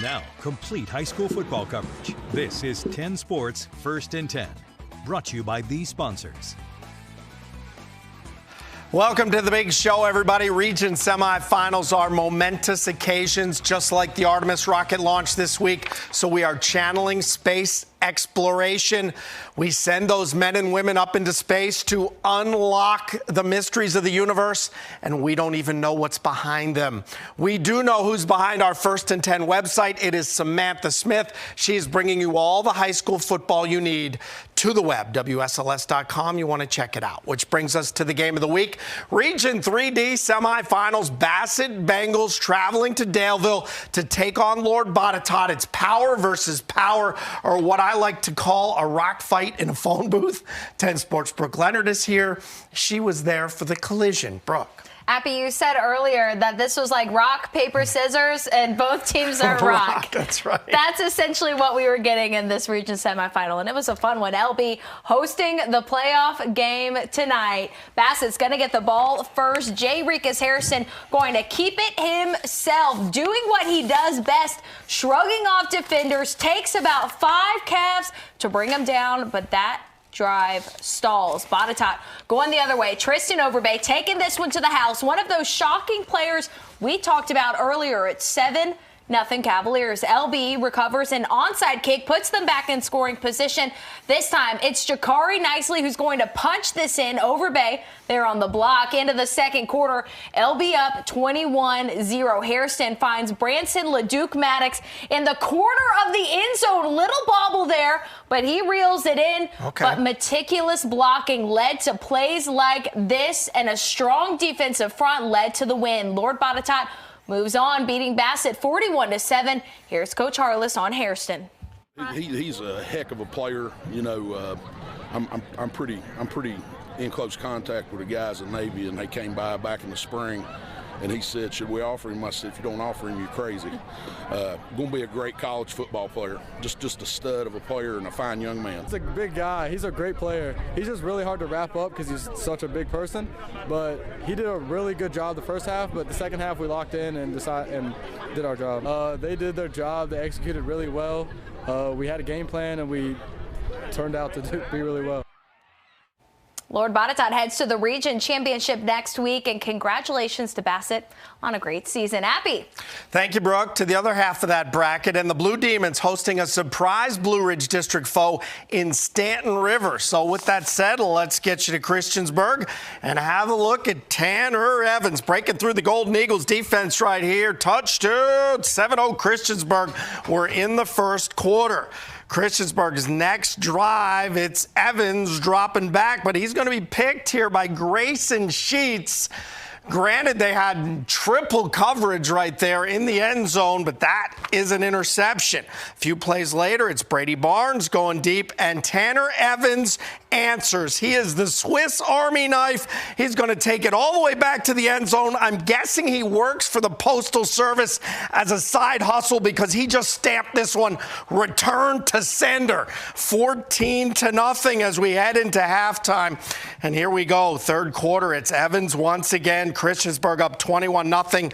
Now, complete high school football coverage. This is 10 Sports First and 10. Brought to you by these sponsors. Welcome to the big show, everybody. Region semifinals are momentous occasions, just like the Artemis rocket launch this week. So we are channeling space exploration. We send those men and women up into space to unlock the mysteries of the universe, and we don't even know what's behind them. We do know who's behind our First and 10 website. It is Samantha Smith. She's bringing you all the high school football you need to the web, WSLS.com. You want to check it out. Which brings us to the game of the week. Region 3D semifinals. Bassett Bengals traveling to Daleville to take on Lord Botetourt. It's power versus power, or what I like to call a rock fight in a phone booth. 10 Sports Brooke Leonard is here. She was there for the collision. Brooke. Appy, you said earlier that this was like rock, paper, scissors, and both teams are rock. That's right. That's essentially what we were getting in this region semifinal, and it was a fun one. LB hosting the playoff game tonight. Bassett's going to get the ball first. J. Rikas Harrison going to keep it himself, doing what he does best, shrugging off defenders, takes about 5 calves to bring him down, but that drive stalls. Botetourt going the other way. Tristan Overbay taking this one to the house. One of those shocking players we talked about earlier. It's 7-0 Cavaliers. LB recovers an onside kick, puts them back in scoring position. This time it's Jakari Nicely who's going to punch this in. Overbay there on the block. Into the second quarter, LB up 21-0. Hairston finds Branson LeDuc Maddox in the corner of the end zone. Little bobble there, but he reels it in. Okay. But meticulous blocking led to plays like this, and a strong defensive front led to the win. Lord Botetourt moves on, beating Bassett 41-7. Here's Coach Harless on Hairston. He's a heck of a player. You know, I'm pretty in close contact with the guys in Navy, and they came by back in the spring, and he said, "Should we offer him?" I said, "If you don't offer him, you're crazy." Going to be a great college football player, just a stud of a player and a fine young man. He's a big guy. He's a great player. He's just really hard to wrap up because he's such a big person. But he did a really good job the first half. But the second half, we locked in and did our job. They did their job. They executed really well. We had a game plan, and we turned out to be really well. Lord Botetourt heads to the region championship next week, and congratulations to Bassett on a great season. Appy. Thank you, Brooke. To the other half of that bracket, and the Blue Demons hosting a surprise Blue Ridge District foe in Staunton River. So with that said, let's get you to Christiansburg and have a look at Tanner Evans breaking through the Golden Eagles defense right here. Touchdown, 7-0 Christiansburg. We're in the first quarter. Christiansburg's next drive, it's Evans dropping back, but he's going to be picked here by Grayson Sheets. Granted, they had triple coverage right there in the end zone, but that is an interception. A few plays later, it's Brady Barnes going deep, and Tanner Evans answers. He is the Swiss Army knife. He's going to take it all the way back to the end zone. I'm guessing he works for the Postal Service as a side hustle because he just stamped this one return to sender. 14-0 as we head into halftime. And here we go. Third quarter, it's Evans once again. Christiansburg up 21-0.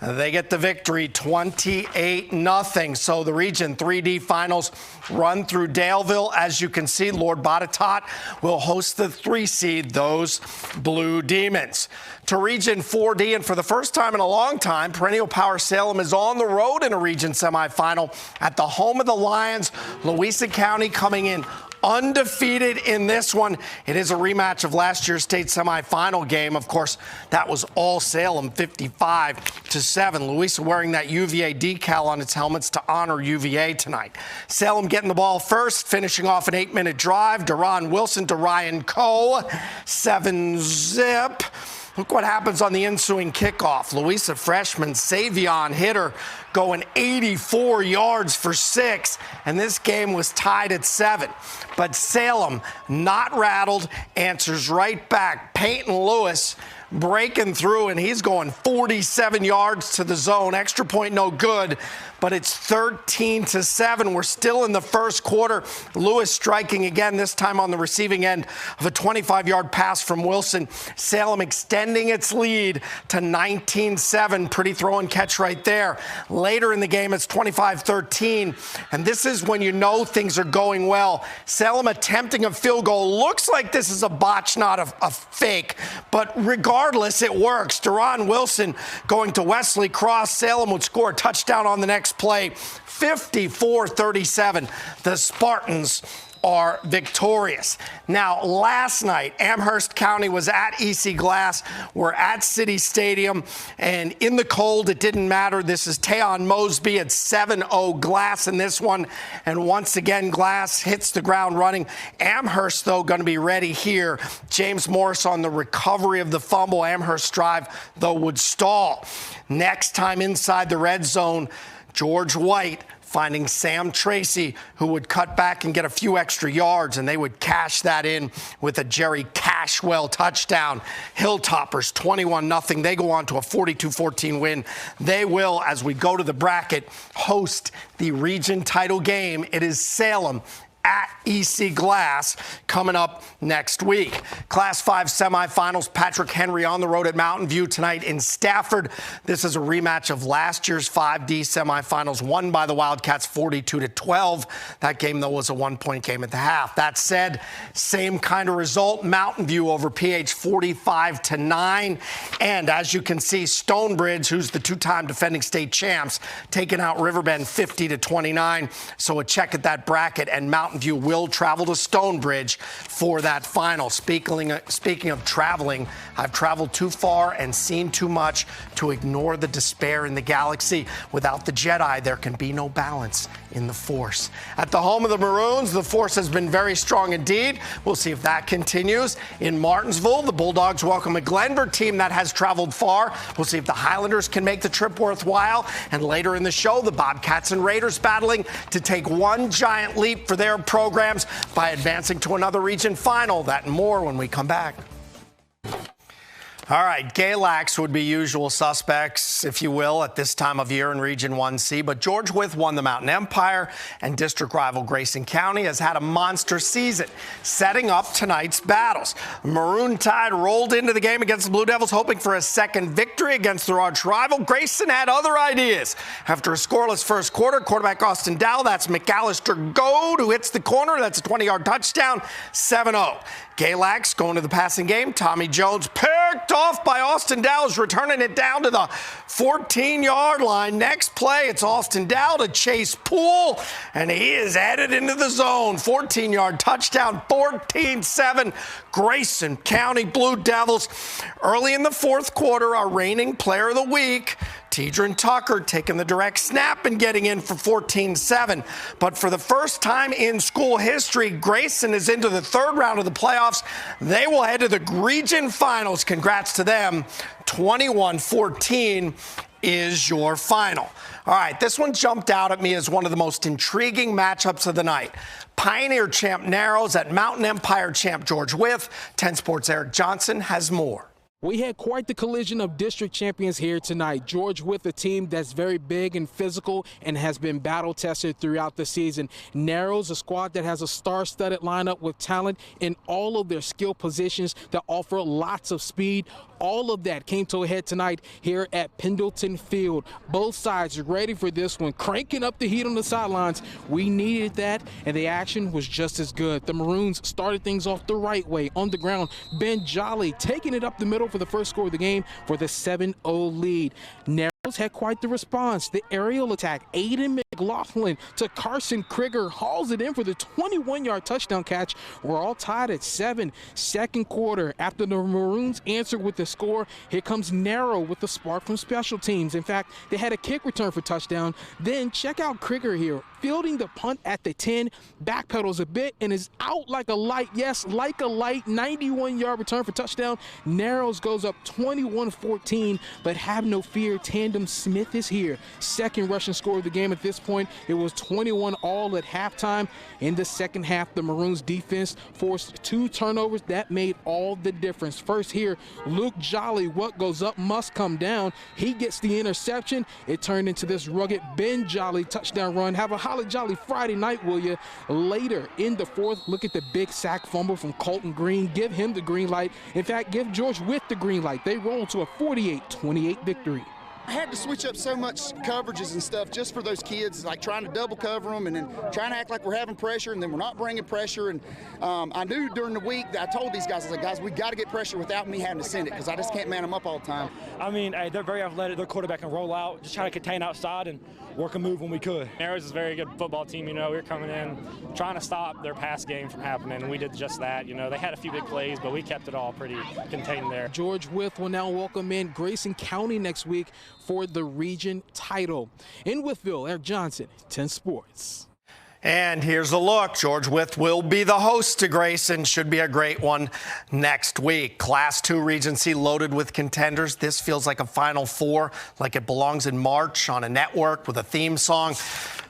They get the victory 28-0. So the Region 3D finals run through Daleville. As you can see, Lord Botetourt will host the 3 seed, those Blue Demons. To Region 4D, and for the first time in a long time, perennial power Salem is on the road in a region semifinal at the home of the Lions. Louisa County coming in undefeated in this one. It is a rematch of last year's state semifinal game. Of course, that was all Salem, 55-7. Louisa wearing that UVA decal on its helmets to honor UVA tonight. Salem getting the ball first, finishing off an 8-minute drive. Deron Wilson to Ryan Coe, 7-zip. Look what happens on the ensuing kickoff. Louisa freshman Savion Hitter going 84 yards for 6, and this game was tied at 7. But Salem, not rattled, answers right back. Peyton Lewis breaking through, and he's going 47 yards to the zone. Extra point no good, but it's 13-7. We're still in the first quarter. Lewis striking again, this time on the receiving end of a 25-yard pass from Wilson. Salem extending its lead to 19-7. Pretty throw and catch right there. Later in the game, it's 25-13, and this is when you know things are going well. Salem attempting a field goal. Looks like this is a botch, not a fake, but regardless, it works. Deron Wilson going to Wesley Cross. Salem would score a touchdown on the next play. 54-37. The Spartans are victorious. Now, last night, Amherst County was at EC Glass. We're at City Stadium, and in the cold, it didn't matter. This is Tayon Mosby at 7-0 Glass in this one, and once again, Glass hits the ground running. Amherst, though, going to be ready here. James Morris on the recovery of the fumble. Amherst drive, though, would stall. Next time inside the red zone, George Wythe finding Sam Tracy, who would cut back and get a few extra yards, and they would cash that in with a Jerry Cashwell touchdown. Hilltoppers 21-0. They go on to a 42-14 win. They will, as we go to the bracket, host the region title game. It is Salem at EC Glass coming up next week. Class 5 semifinals, Patrick Henry on the road at Mountain View tonight in Stafford. This is a rematch of last year's 5D semifinals, won by the Wildcats 42-12. That game, though, was a one-point game at the half. That said, same kind of result, Mountain View over PH 45-9. And as you can see, Stonebridge, who's the two-time defending state champs, taking out Riverbend 50-29. So a check at that bracket, and Mountain View will travel to Stonebridge for that final. Speaking of traveling, I've traveled too far and seen too much to ignore the despair in the galaxy. Without the Jedi, there can be no balance in the Force. At the home of the Maroons, the Force has been very strong indeed. We'll see if that continues. In Martinsville, the Bulldogs welcome a Glenvar team that has traveled far. We'll see if the Highlanders can make the trip worthwhile. And later in the show, the Bobcats and Raiders battling to take one giant leap for their programs by advancing to another region final. That and more when we come back. All right, Galax would be usual suspects, if you will, at this time of year in Region 1C, but George Wythe won the Mountain Empire, and district rival Grayson County has had a monster season, setting up tonight's battles. Maroon Tide rolled into the game against the Blue Devils, hoping for a second victory against their arch rival. Grayson had other ideas. After a scoreless first quarter, quarterback Austin Dow, that's McAllister Goad, who hits the corner. That's a 20-yard touchdown, 7-0. Galax going to the passing game. Tommy Jones picked off by Austin Dow's returning it down to the 14-yard line. Next play, it's Austin Dow to Chase Poole, and he is headed into the zone. 14-yard touchdown, 14-7. Grayson County Blue Devils. Early in the fourth quarter, our reigning player of the week, Tidron Tucker, taking the direct snap and getting in for 14-7. But for the first time in school history, Grayson is into the third round of the playoffs. They will head to the region finals. Congrats to them. 21-14 is your final. All right, this one jumped out at me as one of the most intriguing matchups of the night. Pioneer champ Narrows at Mountain Empire champ George Wythe. 10 Sports' Eric Johnson has more. We had quite the collision of district champions here tonight. George Wythe, a team that's very big and physical and has been battle-tested throughout the season. Narrows, a squad that has a star-studded lineup with talent in all of their skill positions that offer lots of speed. All of that came to a head tonight here at Pendleton Field. Both sides are ready for this one, cranking up the heat on the sidelines. We needed that, and the action was just as good. The Maroons started things off the right way on the ground. Ben Jolly taking it up the middle for the first score of the game for the 7-0 lead. Narrows had quite the response. The aerial attack, Aiden McLaughlin to Carson Krieger, hauls it in for the 21-yard touchdown catch. We're all tied at 7. Second quarter, after the Maroons answered with the score, here comes Narrow with the spark from special teams. In fact, they had a kick return for touchdown. Then check out Krieger here, fielding the punt at the 10, backpedals a bit and is out like a light. Yes, like a light, 91-yard return for touchdown. Narrows goes up 21-14, but have no fear, Tandem Smith is here. Second rushing score of the game at this point. It was 21-all at halftime. In the second half, the Maroons defense forced 2 turnovers. That made all the difference. First here, Luke Jolly, what goes up must come down. He gets the interception. It turned into this rugged Ben Jolly touchdown run. Have a holly jolly Friday night, will you? Later in the fourth, look at the big sack fumble from Colton Green. Give him the green light. In fact, give George Wythe the green light. They roll to a 48-28 victory. I had to switch up so much coverages and stuff just for those kids, like trying to double cover them and then trying to act like we're having pressure and then we're not bringing pressure. And I knew during the week that I told these guys, I was like, guys, we got to get pressure without me having to send it because I just can't man them up all the time. I mean, hey, they're very athletic. Their quarterback can roll out, just try to contain outside and work a move when we could. Narrows is a very good football team. You know, we were coming in trying to stop their pass game from happening, and we did just that. You know, they had a few big plays, but we kept it all pretty contained there. George Wythe will now welcome in Grayson County next week for the region title. In Wytheville, Eric Johnson, 10 Sports. And here's a look. George Wythe will be the host to Grayson. Should be a great one next week. Class 2 Regency loaded with contenders. This feels like a Final Four, like it belongs in March on a network with a theme song.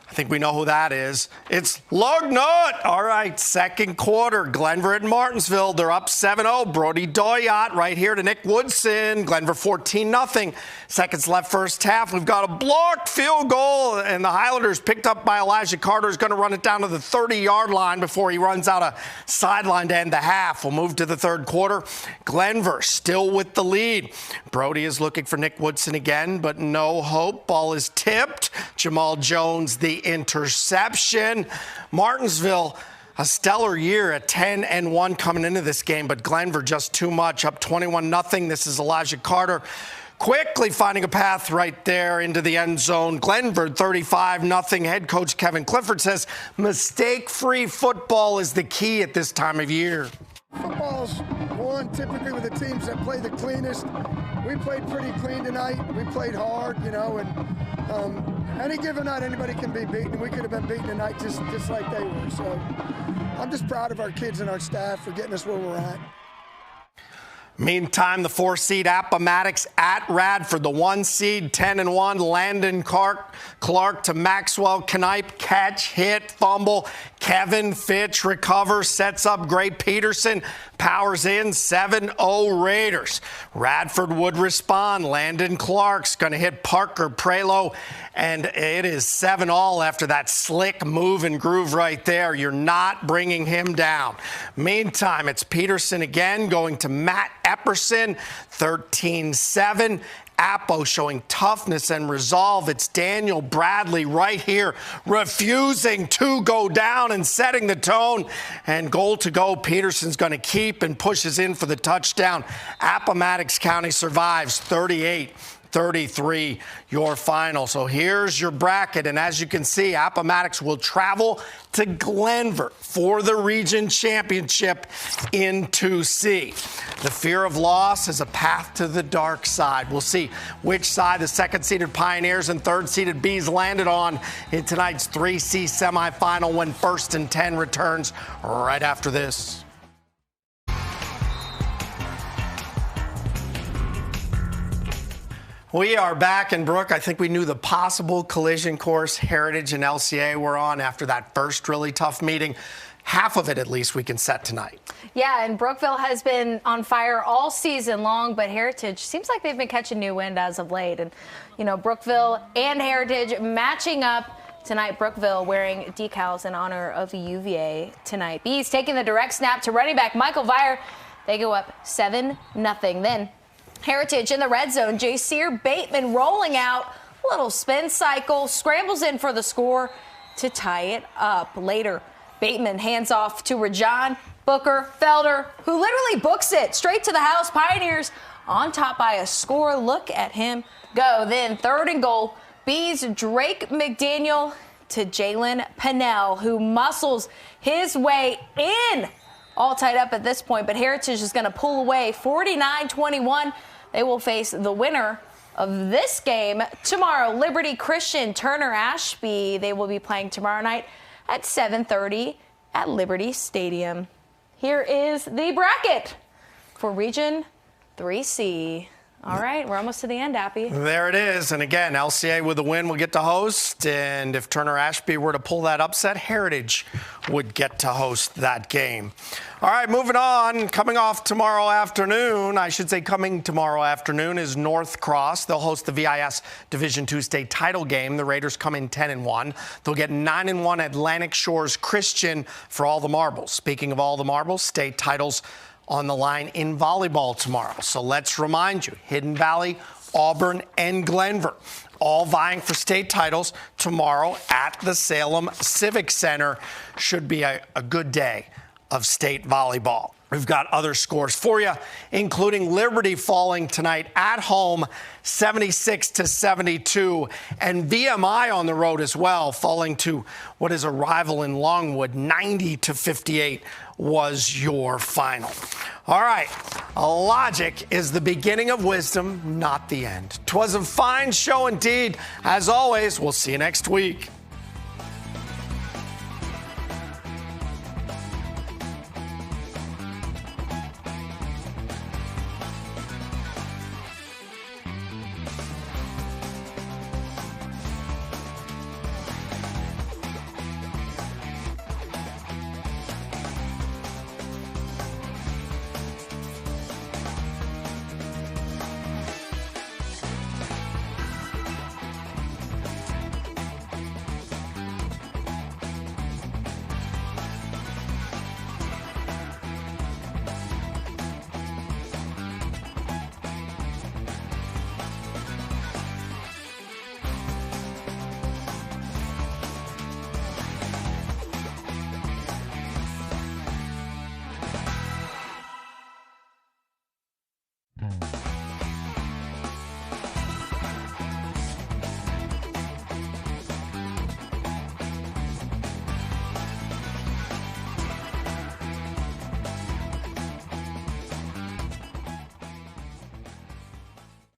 I think we know who that is. It's Lug Nut. All right, second quarter. Glenvar and Martinsville, they're up 7-0. Brody Doyot right here to Nick Woodson. Glenvar 14-0. Seconds left first half. We've got a blocked field goal, and the Highlanders picked up by Elijah Carter is going to run it down to the 30-yard line before he runs out a sideline to end the half. We'll move to the third quarter. Glenvar still with the lead. Brody is looking for Nick Woodson again, but no hope. Ball is tipped. Jamal Jones, the interception. Martinsville, a stellar year at 10-1 coming into this game, but Glenvar just too much, up 21-0. This is Elijah Carter quickly finding a path right there into the end zone. Glenvar 35-0. Head coach Kevin Clifford says mistake-free football is the key at this time of year. Football's won typically with the teams that play the cleanest. We played pretty clean tonight. We played hard, you know, and any given night anybody can be beaten. We could have been beaten tonight just like they were. So I'm just proud of our kids and our staff for getting us where we're at. Meantime, the 4-seed Appomattox at Radford, the 1-seed 10-1. Landon Clark to Maxwell Knipe, catch, hit, fumble. Kevin Fitch recovers, sets up Gray Peterson, powers in, 7-0 Raiders. Radford would respond. Landon Clark's going to hit Parker Prelo, and it is 7-all after that slick move and groove right there. You're not bringing him down. Meantime, it's Peterson again going to Matt Epperson, 13-7. Appo showing toughness and resolve. It's Daniel Bradley right here refusing to go down and setting the tone. And goal to go. Peterson's going to keep and pushes in for the touchdown. Appomattox County survives 38-33, your final. So here's your bracket, and as you can see, Appomattox will travel to Glenvar for the region championship in 2C. The fear of loss is a path to the dark side. We'll see which side the second-seeded Pioneers and third-seeded Bees landed on in tonight's 3C semifinal when First and 10 returns right after this. We are back, and Brooke, I think we knew the possible collision course Heritage and LCA were on after that first really tough meeting. Half of it, at least, we can set tonight. Yeah, and Brookville has been on fire all season long, but Heritage seems like they've been catching new wind as of late. And, you know, Brookville and Heritage matching up tonight. Brookville wearing decals in honor of UVA tonight. Bees taking the direct snap to running back Michael Vire. They go up 7-0. Then Heritage in the red zone. Jaseer Bateman rolling out. Little spin cycle. Scrambles in for the score to tie it up. Later, Bateman hands off to Rajon Booker Felder, who literally books it straight to the house. Pioneers on top by a score. Look at him go. Then third and goal. Bees Drake McDaniel to Jalen Pennell, who muscles his way in. All tied up at this point, but Heritage is going to pull away 49-21. They will face the winner of this game tomorrow. Liberty Christian Turner Ashby. They will be playing tomorrow night at 7:30 at Liberty Stadium. Here is the bracket for Region 3C. All right, we're almost to the end, Appy. There it is. And again, LCA with a win will get to host. And if Turner Ashby were to pull that upset, Heritage would get to host that game. All right, moving on. Coming tomorrow afternoon is North Cross. They'll host the VIS Division II state title game. The Raiders come in 10-1. They'll get 9-1 Atlantic Shores Christian for all the marbles. Speaking of all the marbles, state titles on the line in volleyball tomorrow. So let's remind you, Hidden Valley, Auburn, and Glenvar all vying for state titles tomorrow at the Salem Civic Center. Should be a good day of state volleyball. We've got other scores for you, including Liberty falling tonight at home 76-72, and VMI on the road as well, falling to what is a rival in Longwood 90-58 was your final. All right, logic is the beginning of wisdom, not the end. 'Twas a fine show indeed. As always, we'll see you next week.